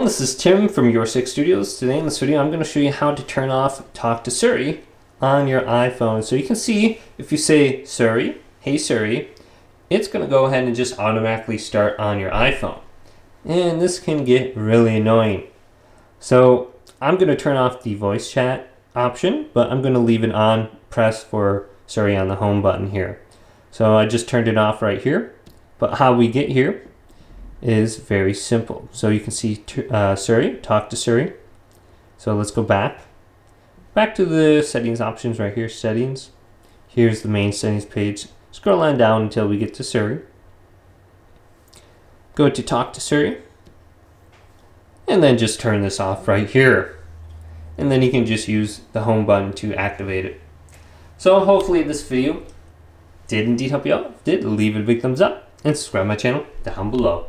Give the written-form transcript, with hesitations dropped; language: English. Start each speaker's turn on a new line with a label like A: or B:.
A: This is Tim from Your Six Studios. Today in this video I'm going to show you how to turn off Talk to Siri on your iPhone. So you can see if you say Siri, Hey Siri, it's going to go ahead and just automatically start on your iPhone. And this can get really annoying. So I'm going to turn off the voice chat option, but I'm going to leave it on, press for Siri on the home button here. So I just turned it off right here. But how we get here is very simple. So you can see Siri, talk to Siri. So let's go back to the settings options right here, settings. Here's the main settings page. Scroll on down until we get to Siri. Go to talk to Siri. And then just turn this off right here. And then you can just use the home button to activate it. So hopefully this video did indeed help you out. If it did, leave it a big thumbs up and subscribe to my channel down below.